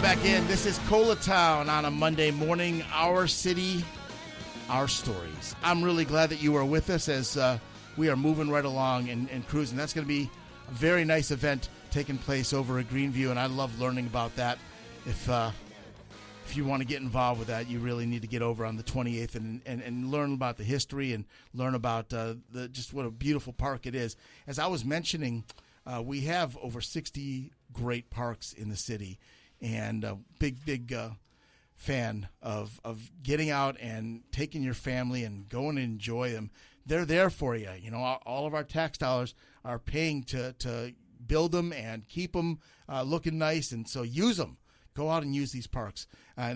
Welcome back in. This is Colatown on a Monday morning. Our city, our stories. I'm really glad that you are with us as we are moving right along and cruising. That's going to be a very nice event taking place over at Greenview, and I love learning about that. If you want to get involved with that, you really need to get over on the 28th and learn about the history and learn about just what a beautiful park it is. As I was mentioning, we have over 60 great parks in the city, and a big fan of getting out and taking your family and going to enjoy them. They're there for you. You know, all of our tax dollars are paying to build them and keep them looking nice, and so use them. Go out and use these parks,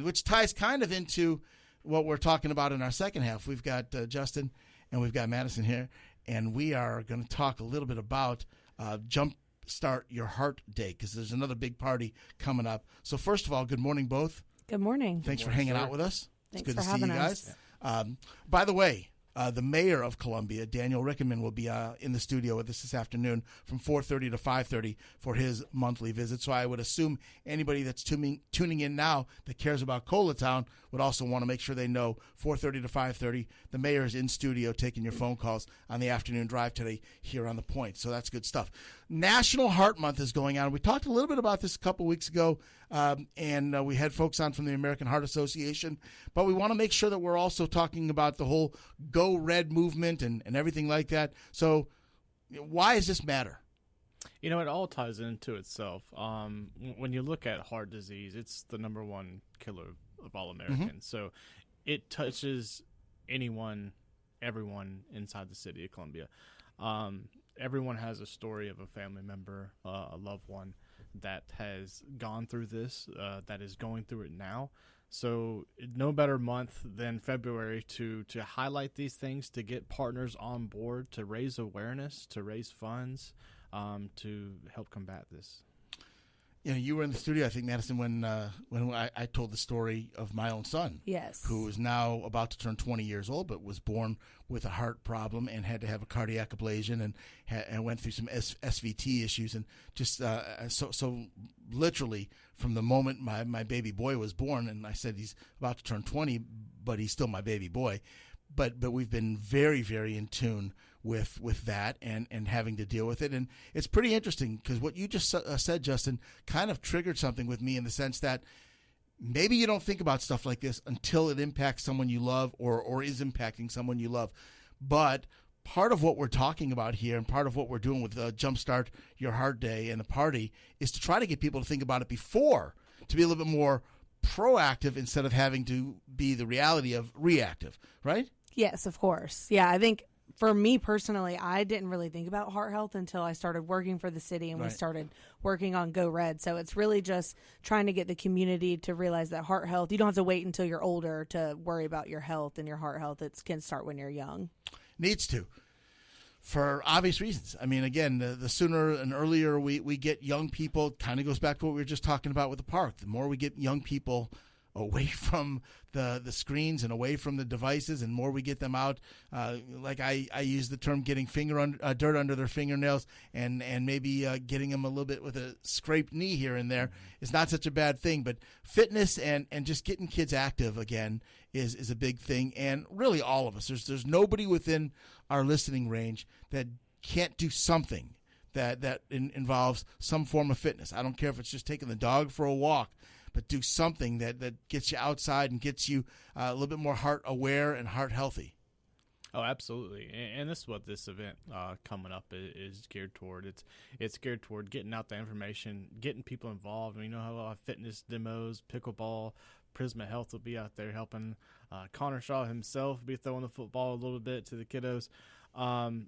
which ties kind of into what we're talking about in our second half. We've got Justin and we've got Madison here, and we are going to talk a little bit about Jumpstart Your Heart Day, because there's another big party coming up. So first of all, good morning, both. Good morning. Thanks for hanging out with us. Thanks it's good for to see you having guys. us. By the way, the mayor of Columbia, Daniel Rickenman, will be in the studio with us this afternoon from 4:30 to 5:30 for his monthly visit. So I would assume anybody that's tuning in now that cares about Colatown would also want to make sure they know 4:30 to 5:30. The mayor is in studio taking your phone calls on the afternoon drive today here on the Point. So that's good stuff. National Heart Month is going on. We talked a little bit about this a couple weeks ago, and we had folks on from the American Heart Association. But we want to make sure that we're also talking about the whole Go Red movement and everything like that. So why does this matter? You know, it all ties into itself. When you look at heart disease, it's the number one killer of all Americans. Mm-hmm. So it touches anyone, everyone inside the city of Columbia. Everyone has a story of a family member, a loved one that has gone through this, that is going through it now. So no better month than February to highlight these things, to get partners on board, to raise awareness, to raise funds, to help combat this. You know, you were in the studio, I think, Madison, when I told the story of my own son. Yes. Who is now about to turn 20 years old, but was born with a heart problem and had to have a cardiac ablation and went through some SVT issues. And just so literally from the moment my baby boy was born, and I said he's about to turn 20, but he's still my baby boy. But we've been very, very in tune with that and having to deal with it. And it's pretty interesting because what you just said, Justin, kind of triggered something with me in the sense that maybe you don't think about stuff like this until it impacts someone you love or is impacting someone you love. But part of what we're talking about here and part of what we're doing with Jumpstart Your Heart Day and the party is to try to get people to think about it before, to be a little bit more proactive instead of having to be the reality of reactive, right? Yes, of course. Yeah, I think for me personally, I didn't really think about heart health until I started working for the city and we started working on Go Red. So it's really just trying to get the community to realize that heart health, you don't have to wait until you're older to worry about your health and your heart health. It can start when you're young. Needs to, for obvious reasons. I mean, again, the sooner and earlier we get young people, kind of goes back to what we were just talking about with the park. The more we get young people away from the screens and away from the devices, and more we get them out, like I use the term getting dirt under their fingernails and maybe getting them a little bit with a scraped knee here and there is not such a bad thing. But fitness and just getting kids active again is a big thing. And really all of us, there's nobody within our listening range that can't do something that involves some form of fitness. I don't care if it's just taking the dog for a walk, but do something that gets you outside and gets you a little bit more heart aware and heart healthy. Oh, absolutely. And this is what this event coming up is geared toward. It's geared toward getting out the information, getting people involved. I mean, you know how a lot of fitness demos, pickleball, Prisma Health will be out there helping. Connor Shaw himself will be throwing the football a little bit to the kiddos.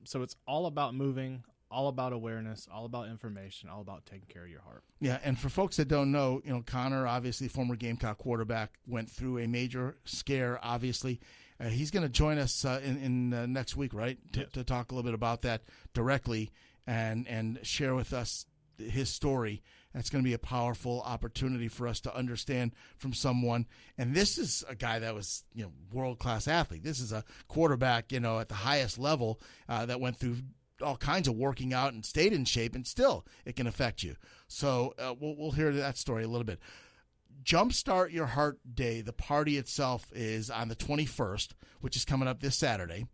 So it's all about moving, all about awareness, all about information, all about taking care of your heart. Yeah, and for folks that don't know, you know, Connor, obviously former Gamecock quarterback, went through a major scare, obviously. He's going to join us in next week, right, to talk a little bit about that directly and share with us his story. That's going to be a powerful opportunity for us to understand from someone. And this is a guy that was, you know, world-class athlete. This is a quarterback, you know, at the highest level that went through all kinds of working out and stayed in shape, and still it can affect you. So we'll hear that story a little bit. Jumpstart Your Heart Day, the party itself, is on the 21st, which is coming up this Saturday.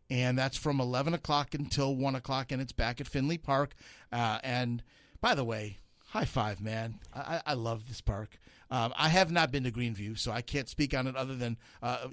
And that's from 11 o'clock until 1 o'clock, and it's back at Finley Park. And by the way, high five, man. I love this park. I have not been to Greenview, so I can't speak on it other than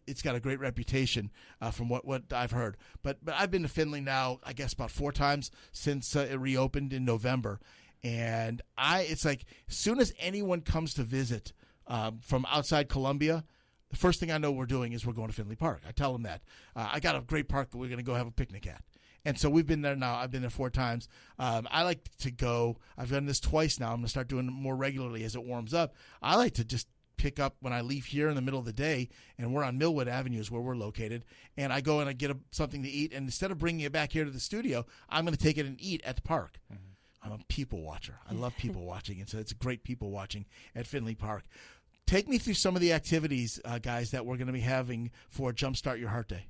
it's got a great reputation from what I've heard. But I've been to Finley now, I guess, about 4 times since it reopened in November. And it's like as soon as anyone comes to visit from outside Columbia, the first thing I know we're doing is we're going to Finley Park. I tell them that. I got a great park that we're going to go have a picnic at. And so we've been there now. I've been there 4 times. I like to go. I've done this twice now. I'm going to start doing it more regularly as it warms up. I like to just pick up when I leave here in the middle of the day, and we're on Millwood Avenue is where we're located, and I go and I get something to eat, and instead of bringing it back here to the studio, I'm going to take it and eat at the park. Mm-hmm. I'm a people watcher. I love people watching, and so it's great people watching at Finley Park. Take me through some of the activities, guys, that we're going to be having for Jumpstart Your Heart Day.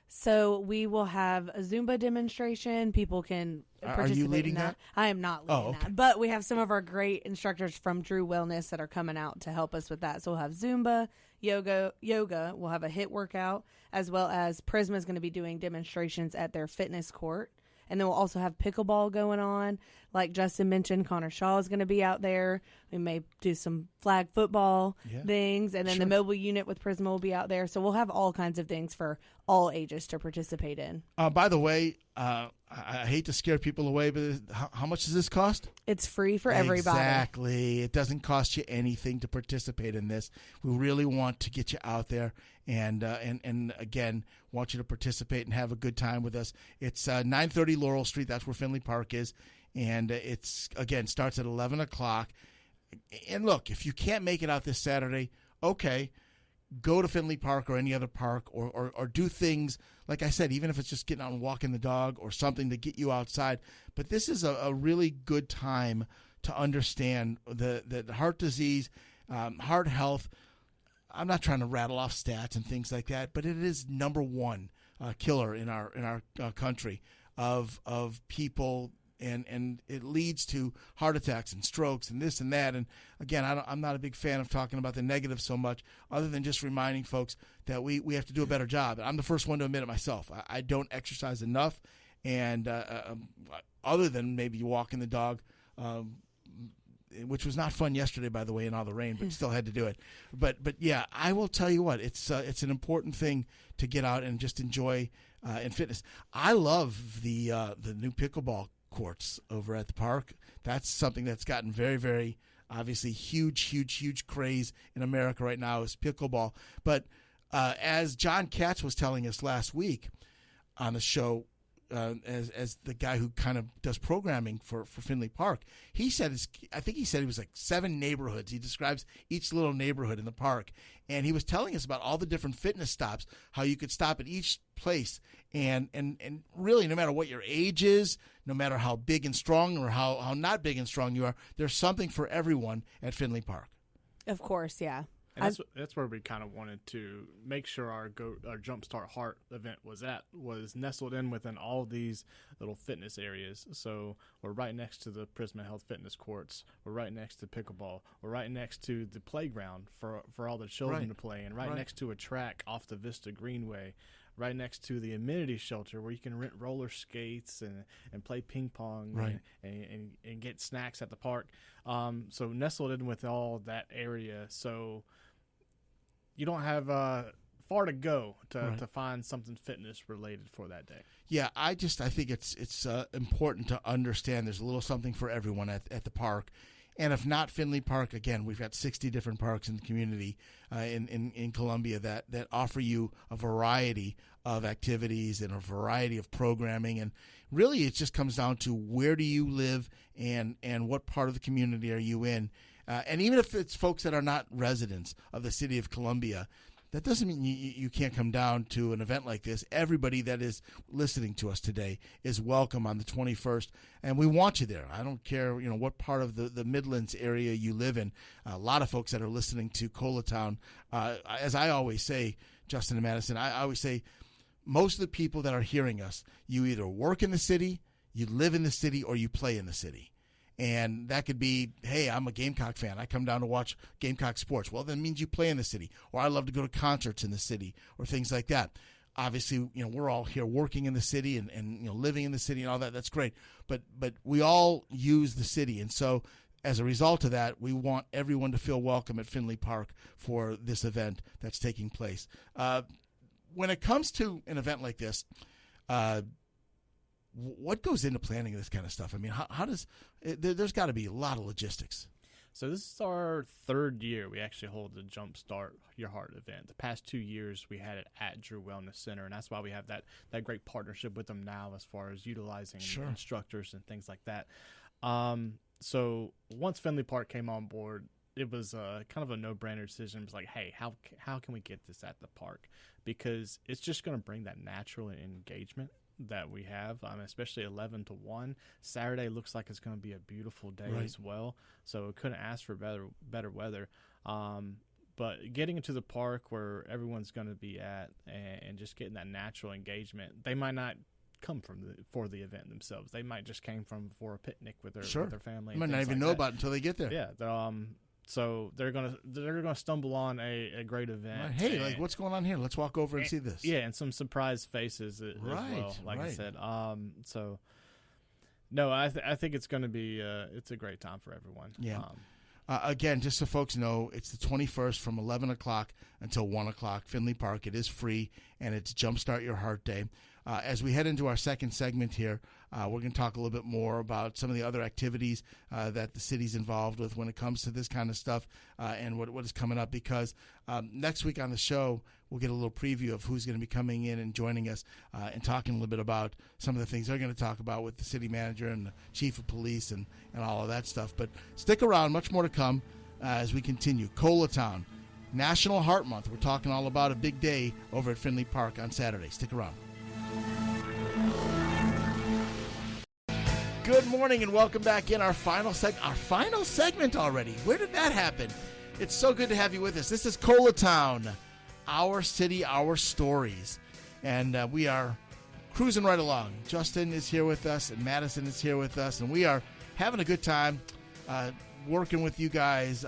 So we will have a Zumba demonstration. People can participate Are you leading in that. I am not leading that. But we have some of our great instructors from Drew Wellness that are coming out to help us with that. So we'll have Zumba, yoga. We'll have a HIIT workout, as well as Prisma is going to be doing demonstrations at their fitness court. And then we'll also have pickleball going on. Like Justin mentioned, Connor Shaw is going to be out there. We may do some flag football things. And then the mobile unit with Prisma will be out there. So we'll have all kinds of things for all ages to participate in. By the way, I hate to scare people away, but how much does this cost? It's free for everybody. Exactly. It doesn't cost you anything to participate in this. We really want to get you out there and again, want you to participate and have a good time with us. It's 930 Laurel Street. That's where Finley Park is. And it's, again, starts at 11 o'clock. And look, if you can't make it out this Saturday, okay, go to Finley Park or any other park or do things, like I said, even if it's just getting out and walking the dog or something to get you outside. But this is a really good time to understand the heart disease, heart health. I'm not trying to rattle off stats and things like that, but it is number one killer in our country of people. And it leads to heart attacks and strokes and this and that. And again, I'm not a big fan of talking about the negative so much, other than just reminding folks that we have to do a better job. I'm the first one to admit it myself. I don't exercise enough, and other than maybe walking the dog, which was not fun yesterday, by the way, in all the rain, but still had to do it. But yeah, I will tell you what, it's an important thing to get out and just enjoy in fitness. I love the new pickleball courts over at the park. That's something that's gotten very, very obviously huge craze in America right now is pickleball. But as John Katz was telling us last week on the show, as the guy who kind of does programming for Finley Park, he said it was like 7 neighborhoods. He describes each little neighborhood in the park, and he was telling us about all the different fitness stops, how you could stop at each place, and really, no matter what your age is, no matter how big and strong or how not big and strong you are, there's something for everyone at Finley Park. Of course, yeah. And that's where we kind of wanted to make sure our Jumpstart Heart event was nestled in within all of these little fitness areas. So we're right next to the Prisma Health Fitness Courts. We're right next to pickleball. We're right next to the playground for all the children to play in. Right next to a track off the Vista Greenway. Right next to the amenity shelter where you can rent roller skates and play ping pong and get snacks at the park. So nestled in with all that area. So you don't have far to go to find something fitness related for that day. Yeah, I think it's important to understand there's a little something for everyone at the park. And if not Finley Park, again, we've got 60 different parks in the community in Columbia that offer you a variety of activities and a variety of programming. And really it just comes down to where do you live and what part of the community are you in. And even if it's folks that are not residents of the city of Columbia, that doesn't mean you can't come down to an event like this. Everybody that is listening to us today is welcome on the 21st, and we want you there. I don't care, what part of the Midlands area you live in. A lot of folks that are listening to Colatown, as I always say, Justin and Madison, I always say most of the people that are hearing us, you either work in the city, you live in the city, or you play in the city. And that could be, hey, I'm a Gamecock fan. I come down to watch Gamecock sports. Well, that means you play in the city. Or I love to go to concerts in the city or things like that. Obviously, we're all here working in the city and living in the city and all that. That's great. But we all use the city. And so as a result of that, we want everyone to feel welcome at Finley Park for this event that's taking place. When it comes to an event like this, what goes into planning this kind of stuff? I mean, how does there's got to be a lot of logistics. So this is our third year we actually hold the Jumpstart Your Heart event. The past 2 years we had it at Drew Wellness Center, and that's why we have that great partnership with them now as far as utilizing instructors and things like that. So once Finley Park came on board, it was kind of a no-brainer decision. It was like, hey, how can we get this at the park? Because it's just going to bring that natural engagement that we have, especially 11 to 1. Saturday looks like it's going to be a beautiful day as well, so couldn't ask for better weather. But getting into the park where everyone's going to be at and just getting that natural engagement, they might not come for the event themselves. They might just came for a picnic with their family. They might not even know about it until they get there. Yeah. So they're gonna stumble on a great event. Right. Hey, like what's going on here? Let's walk over and see this. Yeah, and some surprise faces as well. Like I said, so no, I think it's going to be it's a great time for everyone. Yeah. Again, just so folks know, it's the 21st from 11 o'clock until 1 o'clock, Finley Park. It is free, and it's Jumpstart Your Heart Day. As we head into our second segment here, we're going to talk a little bit more about some of the other activities that the city's involved with when it comes to this kind of stuff and what is coming up, because next week on the show, we'll get a little preview of who's going to be coming in and joining us and talking a little bit about some of the things they're going to talk about with the city manager and the chief of police and all of that stuff. But stick around, much more to come as we continue. Colatown, National Heart Month. We're talking all about a big day over at Finley Park on Saturday. Stick around. Good morning and welcome back in our final segment already. Where did that happen? It's so good to have you with us. This is Colatown, our city, our stories. And we are cruising right along. Justin is here with us and Madison is here with us. And we are having a good time working with you guys.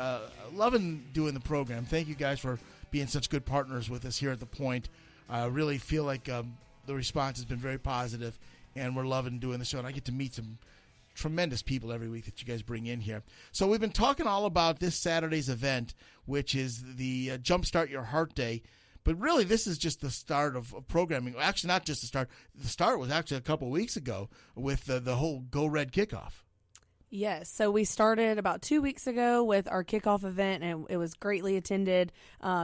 Loving doing the program. Thank you guys for being such good partners with us here at The Point. I really feel like the response has been very positive, and we're loving doing the show. And I get to meet some tremendous people every week that you guys bring in here. So we've been talking all about this Saturday's event, which is the Jumpstart Your Heart Day. But really, this is just the start of programming. Actually, not just the start. The start was actually a couple of weeks ago with the whole Go Red kickoff. Yes, so we started about 2 weeks ago with our kickoff event, and it was greatly attended.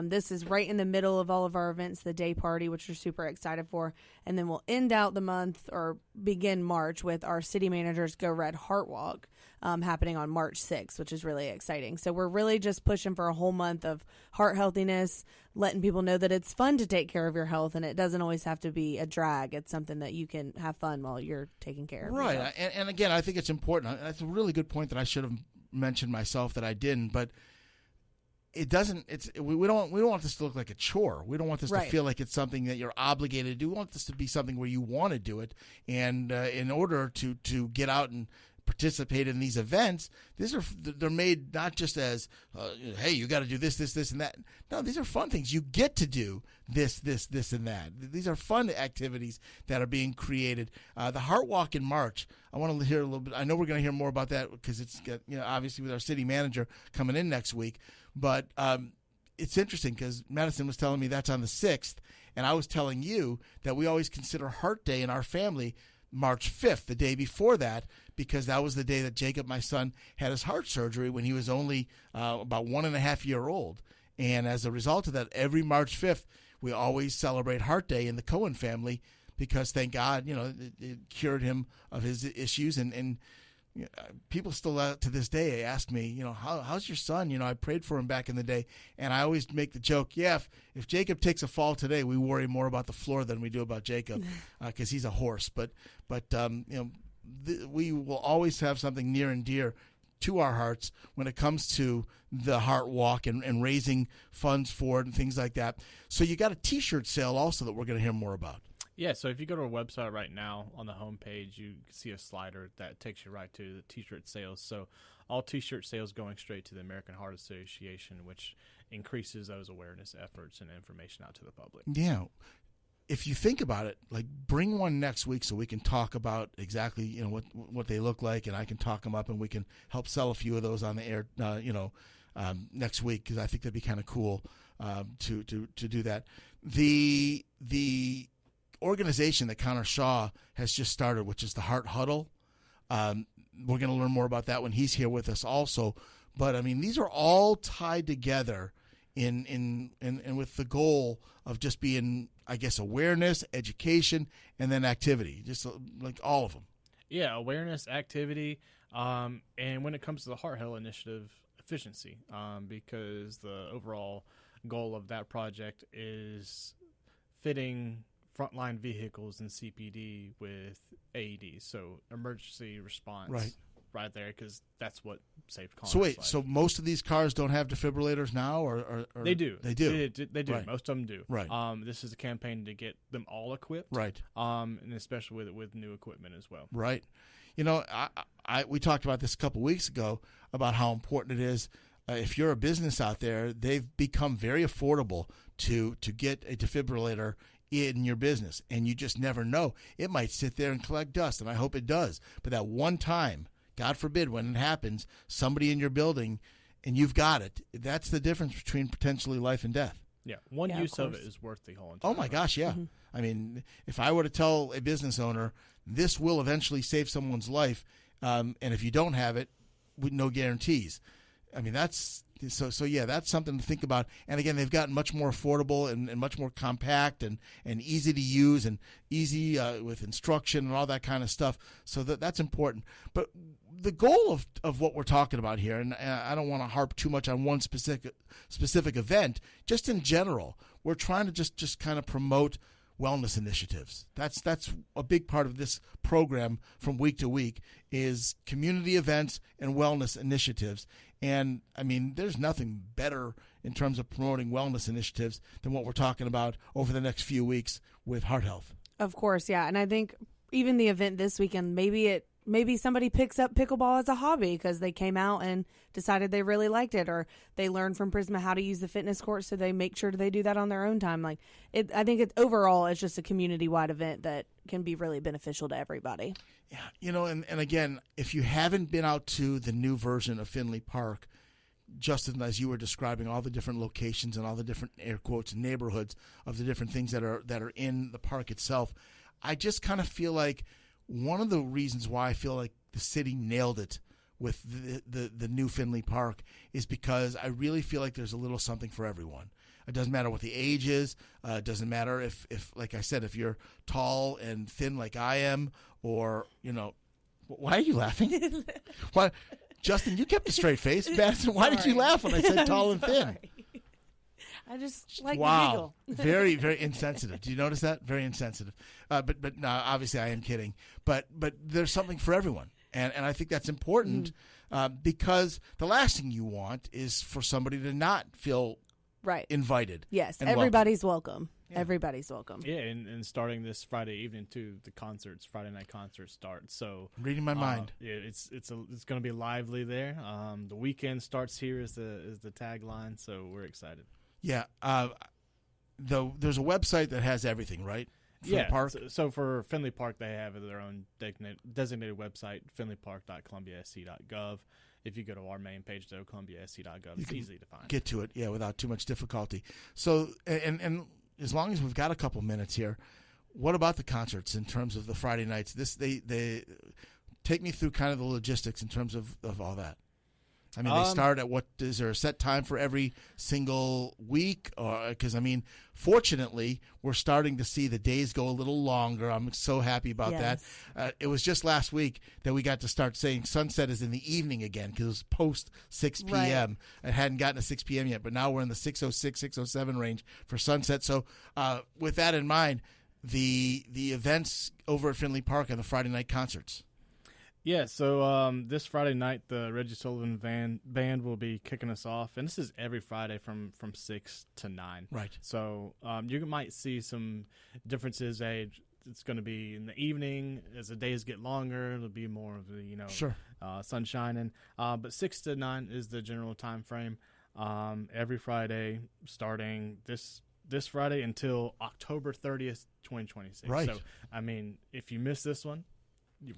This is right in the middle of all of our events, the day party, which we're super excited for. And then we'll end out the month or begin March with our city manager's Go Red Heart Walk happening on March 6th, which is really exciting. So we're really just pushing for a whole month of heart healthiness, letting people know that it's fun to take care of your health, and it doesn't always have to be a drag. It's something that you can have fun while you're taking care of yourself. Right, and again, I think it's important. That's a really good point that I should have mentioned myself that I didn't, but it doesn't. We don't want this to look like a chore. We don't want this to feel like it's something that you're obligated to do. We want this to be something where you want to do it, and in order to get out and participate in these events, they're made not just as hey, you got to do this, and that. No, these are fun things. You get to do this, and that. These are fun activities that are being created. The Heart Walk in March, I want to hear a little bit. I know we're going to hear more about that because it's obviously with our city manager coming in next week. But it's interesting because Madison was telling me that's on the 6th, and I was telling you that we always consider Heart Day in our family March 5th, the day before that, because that was the day that Jacob, my son, had his heart surgery when he was only about 1.5 years old. And as a result of that, every March 5th, we always celebrate Heart Day in the Cohen family because, thank God, it cured him of his issues. And people still to this day ask me, how's your son? I prayed for him back in the day. And I always make the joke, if Jacob takes a fall today, we worry more about the floor than we do about Jacob because he's a horse. But we will always have something near and dear to our hearts when it comes to the Heart Walk and raising funds for it and things like that. So you got a T-shirt sale also that we're going to hear more about. Yeah, so if you go to our website right now, on the homepage, you see a slider that takes you right to the T-shirt sales. So all T-shirt sales going straight to the American Heart Association, which increases those awareness efforts and information out to the public. Yeah. If you think about it, like bring one next week so we can talk about exactly what they look like, and I can talk them up, and we can help sell a few of those on the air next week, because I think that'd be kind of cool to do that. The organization that Connor Shaw has just started, which is the Heart Huddle. We're going to learn more about that when he's here with us also. But I mean, these are all tied together in with the goal of just being, I guess, awareness, education, and then activity, just like all of them. Yeah, awareness, activity, and when it comes to the Heart Health Initiative, efficiency, because the overall goal of that project is fitting frontline vehicles and CPD with AEDs, so emergency response, right there, because that's what saved Connor's So wait, life. so most of these cars don't have defibrillators now, or They do. They do. They do. Right. Most of them do. Right. This is a campaign to get them all equipped. Right. And especially with new equipment as well. Right. We talked about this a couple weeks ago about how important it is. If you're a business out there, they've become very affordable to get a defibrillator in your business, and you just never know. It might sit there and collect dust, and I hope it does. But that one time, God forbid, when it happens, somebody in your building, and you've got it, that's the difference between potentially life and death. Yeah, one use of it is worth the whole entire. Oh my gosh, yeah. Mm-hmm. I mean, if I were to tell a business owner, this will eventually save someone's life, and if you don't have it, with no guarantees. I mean, that's yeah, that's something to think about. And again, they've gotten much more affordable and much more compact and easy to use and easy with instruction and all that kind of stuff. So that's important. But the goal of what we're talking about here, and I don't want to harp too much on one specific event, just in general, we're trying to just kind of promote wellness initiatives. That's a big part of this program from week to week is community events and wellness initiatives. And I mean, there's nothing better in terms of promoting wellness initiatives than what we're talking about over the next few weeks with Heart Health. Of course, yeah. And I think even the event this weekend, maybe somebody picks up pickleball as a hobby because they came out and decided they really liked it, or they learned from Prisma how to use the fitness court, so they make sure they do that on their own time. I think overall it's just a community-wide event that can be really beneficial to everybody. Yeah, and again, if you haven't been out to the new version of Finley Park, Justin, as you were describing all the different locations and all the different air quotes neighborhoods of the different things that are in the park itself, I just kind of feel like one of the reasons why I feel like the city nailed it with the new Finley Park is because I really feel like there's a little something for everyone. It doesn't matter what the age is. It doesn't matter if, like I said, if you're tall and thin like I am, or, why are you laughing? Why, Justin, you kept a straight face. Madison, why did you laugh when I said tall and thin? I just like wow, very, very insensitive. Do you notice that? Very insensitive. But no, obviously I am kidding. But there's something for everyone, and I think that's important because the last thing you want is for somebody to not feel invited. Yes, and everybody's welcome. Yeah. Everybody's welcome. Yeah, and starting this Friday evening too, the Friday night concerts start. So reading my mind. Yeah, it's going to be lively there. The weekend starts here is the tagline, so we're excited. Yeah, there's a website that has everything, right? For the park? So for Finley Park, they have their own designated website, finleypark.columbiasc.gov. If you go to our main page, though, columbiasc.gov, it's easy to find. Get to it, without too much difficulty. So, and as long as we've got a couple minutes here, what about the concerts in terms of the Friday nights? They take me through kind of the logistics in terms of all that. I mean, they start at what? Is there a set time for every single week? Or because fortunately, we're starting to see the days go a little longer. I'm so happy about that. It was just last week that we got to start saying sunset is in the evening again because it was post 6 p.m. It hadn't gotten to 6 p.m. yet, but now we're in the 6:06, 6:07 range for sunset. So with that in mind, the events over at Finley Park and the Friday night concerts. Yeah, so this Friday night, the Reggie Sullivan Band will be kicking us off, and this is every Friday from 6 to 9. Right. So you might see some differences it's going to be in the evening. As the days get longer, it'll be more of the Sure. Sun shining. But 6 to 9 is the general time frame. Every Friday, starting this Friday until October 30th, 2026. Right. So, I mean, if you miss this one,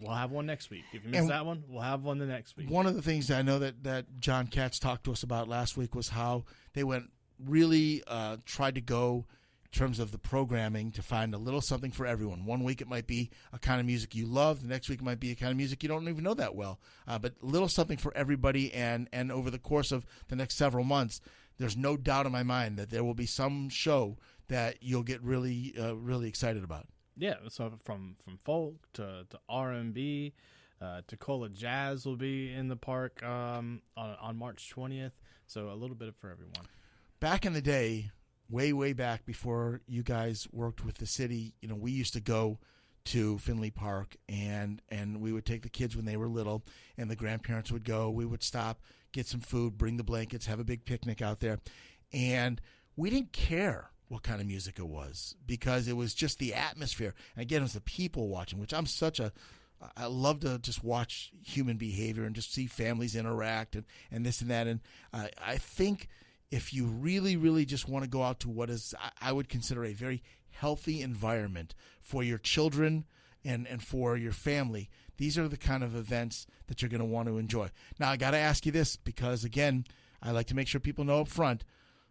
we'll have one next week. If you miss that one, we'll have one the next week. One of the things I know that John Katz talked to us about last week was how they really tried to go in terms of the programming to find a little something for everyone. One week it might be a kind of music you love. The next week it might be a kind of music you don't even know that well. But a little something for everybody. And over the course of the next several months, there's no doubt in my mind that there will be some show that you'll get really, really excited about. Yeah, so from folk to R&B to Cola Jazz will be in the park on March 20th. So a little bit for everyone. Back in the day, way back before you guys worked with the city, we used to go to Finley Park and we would take the kids when they were little, and the grandparents would go. We would stop, get some food, bring the blankets, have a big picnic out there, and we didn't care what kind of music it was because it was just the atmosphere. And again, it was the people watching, which I love to just watch human behavior and just see families interact and this and that. And I think if you really, really just want to go out to what is, I would consider a very healthy environment for your children and for your family, these are the kind of events that you're going to want to enjoy. Now, I got to ask you this because, again, I like to make sure people know up front,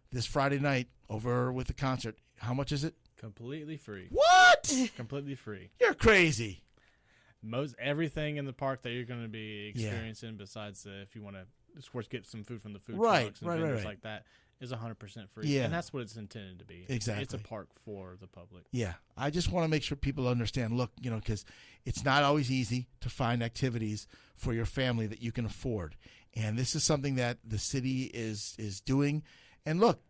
this Friday night over with the concert, how much is it? Completely free. What? Completely free. You're crazy. Everything in the park that you're going to be experiencing, besides if you want to, of course, get some food from the food trucks and vendors like that, is 100% free. Yeah. And that's what it's intended to be. Exactly. It's a park for the public. Yeah. I just want to make sure people understand, look, because it's not always easy to find activities for your family that you can afford. And this is something that the city is doing. And look,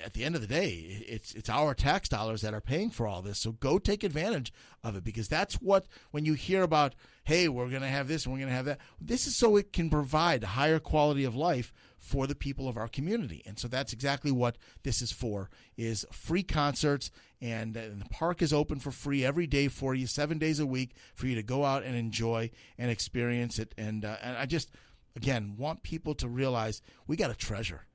at the end of the day, it's our tax dollars that are paying for all this. So go take advantage of it, because that's what, when you hear about, hey, we're going to have this and we're going to have that, this is so it can provide a higher quality of life for the people of our community. And so that's exactly what this is for, is free concerts, and the park is open for free every day for you, 7 days a week, for you to go out and enjoy and experience it. And I just, again, want people to realize we got a treasure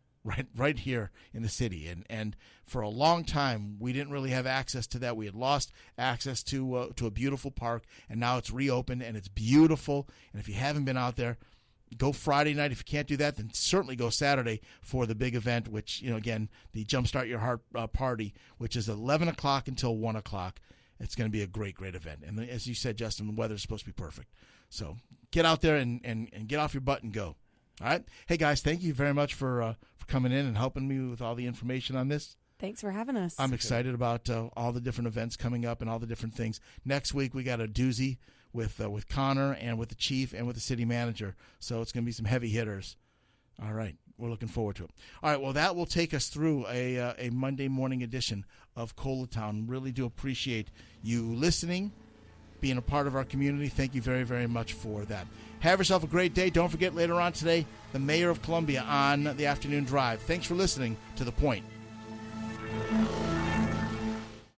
right here in the city, and for a long time we didn't really have access to that. We had lost access to a beautiful park, and now it's reopened and it's beautiful. And if you haven't been out there, go Friday night. If you can't do that, then certainly go Saturday for the big event, which, again, the Jumpstart Your Heart party, which is 11 o'clock until 1 o'clock. It's going to be a great event. And as you said, Justin, the weather's supposed to be perfect. So get out there and get off your butt and go. All right. Hey, guys, thank you very much for coming in and helping me with all the information on this. Thanks for having us. I'm excited about all the different events coming up and all the different things. Next week, we got a doozy with Connor and with the chief and with the city manager. So it's going to be some heavy hitters. All right. We're looking forward to it. All right. Well, that will take us through a Monday morning edition of Colatown. Really do appreciate you listening, being a part of our community. Thank you very, very much for that. Have yourself a great day. Don't forget, later on today, the Mayor of Columbia on the afternoon drive. Thanks for listening to The Point.